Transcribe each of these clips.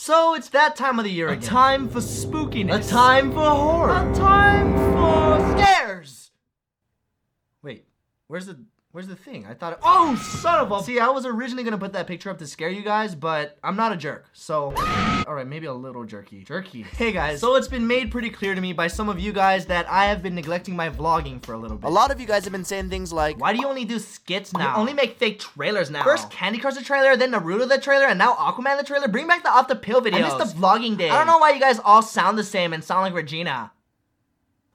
So it's that time of the year again. A time for spookiness. A time for horror. A time for scares. Wait, where's the thing? I thought oh, son of a... See, I was originally gonna put that picture up to scare you guys, but I'm not a jerk, so... Alright, maybe a little jerky. Hey guys, so it's been made pretty clear to me by some of you guys that I have been neglecting my vlogging for a little bit. A lot of you guys have been saying things like, why do you only do skits now? You only make fake trailers now. First Candy Crush the trailer, then Naruto the trailer, and now Aquaman the trailer. Bring back the Off the Pill videos. I miss the vlogging days. I don't know why you guys all sound the same and sound like Regina.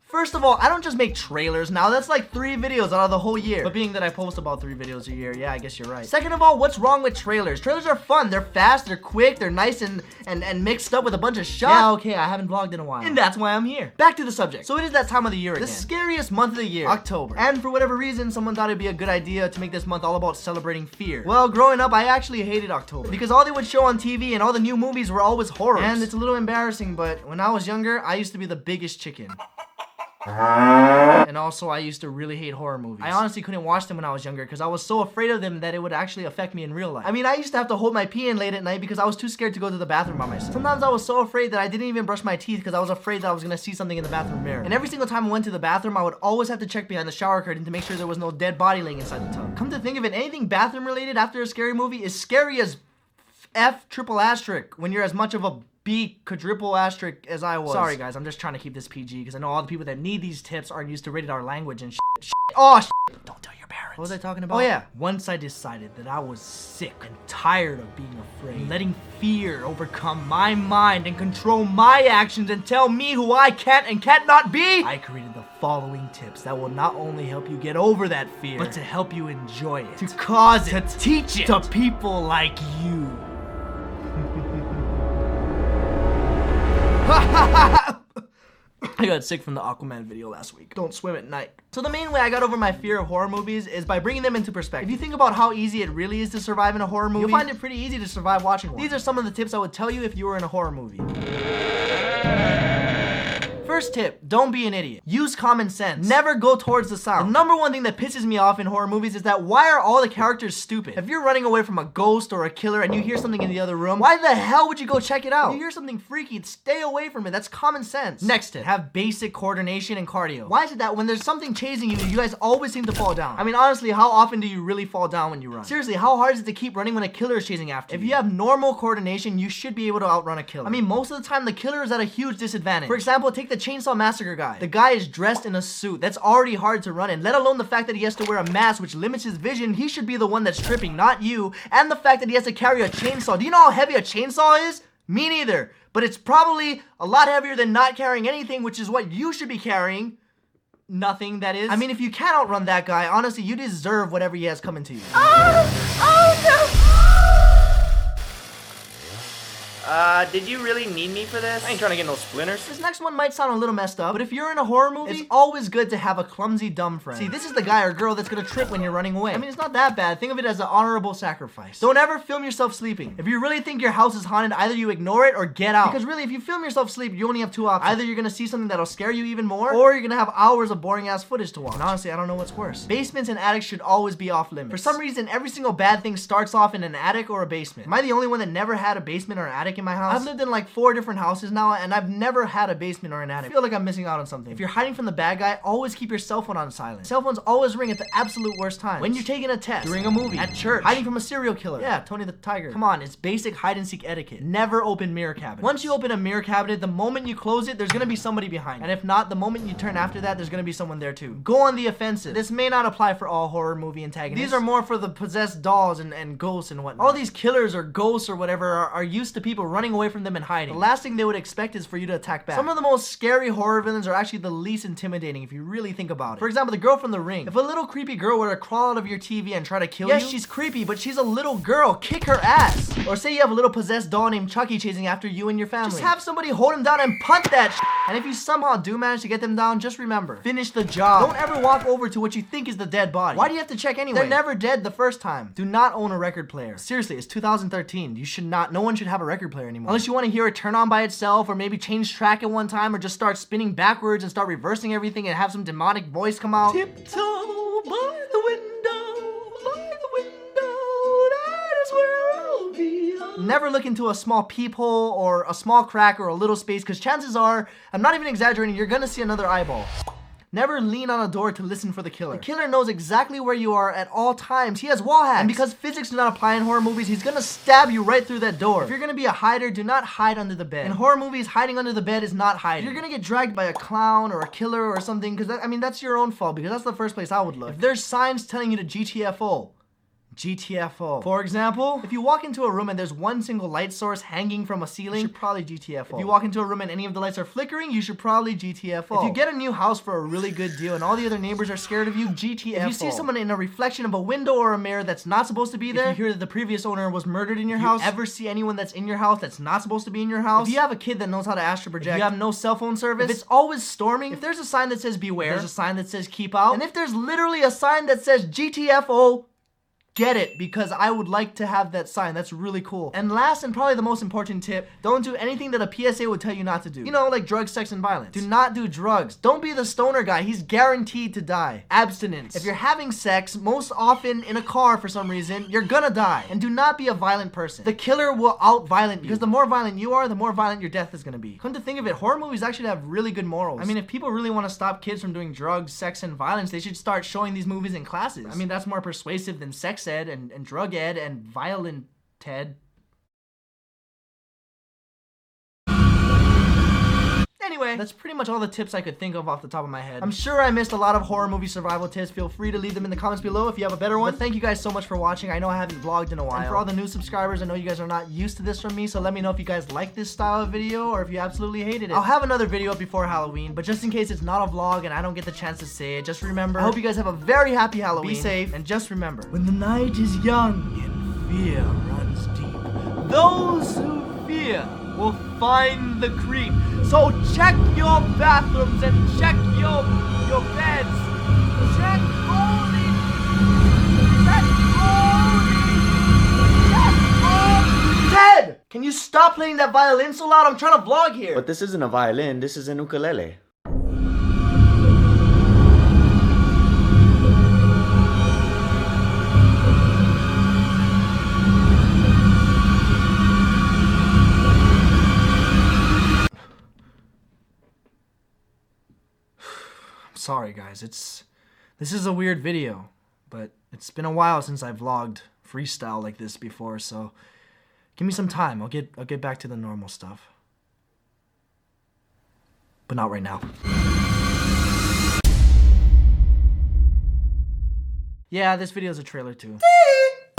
First of all, I don't just make trailers now. That's like 3 videos out of the whole year. But being that I post about 3 videos a year, yeah, I guess you're right. Second of all, what's wrong with trailers? Trailers are fun. They're fast, they're quick, they're nice and mixed up with a bunch of shots. Yeah, okay, I haven't vlogged in a while. And that's why I'm here. Back to the subject. So it is that time of the year again. The scariest month of the year, October. And for whatever reason, someone thought it'd be a good idea to make this month all about celebrating fear. Well, growing up, I actually hated October. Because all they would show on TV and all the new movies were always horrors. And it's a little embarrassing, but when I was younger, I used to be the biggest chicken. And also, I used to really hate horror movies. I honestly couldn't watch them when I was younger because I was so afraid of them that it would actually affect me in real life. I mean, I used to have to hold my pee in late at night because I was too scared to go to the bathroom by myself. Sometimes I was so afraid that I didn't even brush my teeth because I was afraid that I was gonna see something in the bathroom mirror. And every single time I went to the bathroom, I would always have to check behind the shower curtain to make sure there was no dead body laying inside the tub. Come to think of it, anything bathroom related after a scary movie is scary as F triple asterisk when you're as much of a B quadruple asterisk as I was. Sorry guys, I'm just trying to keep this PG because I know all the people that need these tips aren't used to rated R language and shit. Oh shit. Don't tell your parents. What was I talking about? Oh yeah. Once I decided that I was sick and tired of being afraid, and letting fear overcome my mind and control my actions and tell me who I can't and can't not be, I created the following tips that will not only help you get over that fear, but to help you enjoy it, to cause it, to teach it to people like you. I got sick from the Aquaman video last week. Don't swim at night. So the main way I got over my fear of horror movies is by bringing them into perspective. If you think about how easy it really is to survive in a horror movie, you'll find it pretty easy to survive watching one. These are some of the tips I would tell you if you were in a horror movie. First tip, don't be an idiot. Use common sense. Never go towards the sound. The number one thing that pisses me off in horror movies is that why are all the characters stupid? If you're running away from a ghost or a killer and you hear something in the other room, why the hell would you go check it out? If you hear something freaky, stay away from it. That's common sense. Next tip, have basic coordination and cardio. Why is it that when there's something chasing you, you guys always seem to fall down? I mean, honestly, how often do you really fall down when you run? Seriously, how hard is it to keep running when a killer is chasing after you? If you have normal coordination, you should be able to outrun a killer. I mean, most of the time, the killer is at a huge disadvantage. For example, take the Chainsaw Massacre guy. The guy is dressed in a suit. That's already hard to run in, let alone the fact that he has to wear a mask which limits his vision. He should be the one that's tripping, not you. And the fact that he has to carry a chainsaw. Do you know how heavy a chainsaw is? Me neither. But it's probably a lot heavier than not carrying anything, which is what you should be carrying. Nothing, that is. I mean, if you can't outrun that guy, honestly, you deserve whatever he has coming to you. Oh no! Did you really need me for this? I ain't trying to get no splinters. This next one might sound a little messed up, but if you're in a horror movie, it's always good to have a clumsy, dumb friend. See, this is the guy or girl that's gonna trip when you're running away. I mean, it's not that bad. Think of it as an honorable sacrifice. Don't ever film yourself sleeping. If you really think your house is haunted, either you ignore it or get out. Because really, if you film yourself sleep, you only have 2 options. Either you're gonna see something that'll scare you even more, or you're gonna have hours of boring ass footage to watch. And honestly, I don't know what's worse. Basements and attics should always be off limits. For some reason, every single bad thing starts off in an attic or a basement. Am I the only one that never had a basement or an attic in my house? I've lived in like 4 different houses now, and I've never had a basement or an attic. I feel like I'm missing out on something. If you're hiding from the bad guy, always keep your cell phone on silent. Cell phones always ring at the absolute worst time. When you're taking a test, during a movie, at church, hiding from a serial killer. Yeah, Tony the Tiger. Come on, it's basic hide and seek etiquette. Never open mirror cabinets. Once you open a mirror cabinet, the moment you close it, there's gonna be somebody behind. And if not, the moment you turn after that, there's gonna be someone there too. Go on the offensive. This may not apply for all horror movie antagonists. These are more for the possessed dolls and ghosts and whatnot. All these killers or ghosts or whatever are used to people running away from them and hiding. The last thing they would expect is for you to attack back. Some of the most scary horror villains are actually the least intimidating if you really think about it. For example, the girl from The Ring. If a little creepy girl were to crawl out of your TV and try to kill you, yes, she's creepy, but she's a little girl. Kick her ass. Or say you have a little possessed doll named Chucky chasing after you and your family. Just have somebody hold him down and punt that shit. And if you somehow do manage to get them down, just remember, finish the job. Don't ever walk over to what you think is the dead body. Why do you have to check anyway? They're never dead the first time. Do not own a record player. Seriously, it's 2013. You should not, no one should have a record player anymore. Unless you want to hear it turn on by itself, or maybe change track at one time, or just start spinning backwards and start reversing everything and have some demonic voice come out. Tiptoe by the window, that is where I'll be. never look into a small peephole or a small crack or a little space, because chances are, I'm not even exaggerating, you're gonna see another eyeball. Never lean on a door to listen for the killer. The killer knows exactly where you are at all times. He has wall hacks. And because physics do not apply in horror movies, he's gonna stab you right through that door. If you're gonna be a hider, do not hide under the bed. In horror movies, hiding under the bed is not hiding. If you're gonna get dragged by a clown or a killer or something, because that's your own fault, because that's the first place I would look. If there's signs telling you to GTFO, GTFO. For example, if you walk into a room and there's one single light source hanging from a ceiling, you should probably GTFO. If you walk into a room and any of the lights are flickering, you should probably GTFO. If you get a new house for a really good deal and all the other neighbors are scared of you, GTFO. If you see someone in a reflection of a window or a mirror that's not supposed to be there, if you hear that the previous owner was murdered in your house, if you ever see anyone that's in your house that's not supposed to be in your house, if you have a kid that knows how to astral project, if you have no cell phone service, if it's always storming, if there's a sign that says beware, there's a sign that says keep out, and if there's literally a sign that says GTFO, get it, because I would like to have that sign. That's really cool. And last and probably the most important tip, don't do anything that a PSA would tell you not to do. You know, like drugs, sex, and violence. Do not do drugs. Don't be the stoner guy. He's guaranteed to die. Abstinence. If you're having sex, most often in a car for some reason, you're gonna die. And do not be a violent person. The killer will out-violent you. Because the more violent you are, the more violent your death is gonna be. Come to think of it, horror movies actually have really good morals. I mean, if people really want to stop kids from doing drugs, sex, and violence, they should start showing these movies in classes. I mean, that's more persuasive than sex ed and drug ed and violent ed. Anyway, that's pretty much all the tips I could think of off the top of my head. I'm sure I missed a lot of horror movie survival tips. Feel free to leave them in the comments below if you have a better one. But thank you guys so much for watching. I know I haven't vlogged in a while. And for all the new subscribers, I know you guys are not used to this from me, so let me know if you guys like this style of video or if you absolutely hated it. I'll have another video up before Halloween, but just in case it's not a vlog and I don't get the chance to say it, just remember, I hope you guys have a very happy Halloween. Be safe, and just remember, when the night is young and fear runs deep, those who fear will find the creep. So check your bathrooms and check your beds. Check all Ted! Can you stop playing that violin so loud? I'm trying to vlog here. But this isn't a violin, this is an ukulele. Sorry guys, this is a weird video, but it's been a while since I vlogged freestyle like this before, so give me some time. I'll get back to the normal stuff. But not right now. Yeah, this video is a trailer too.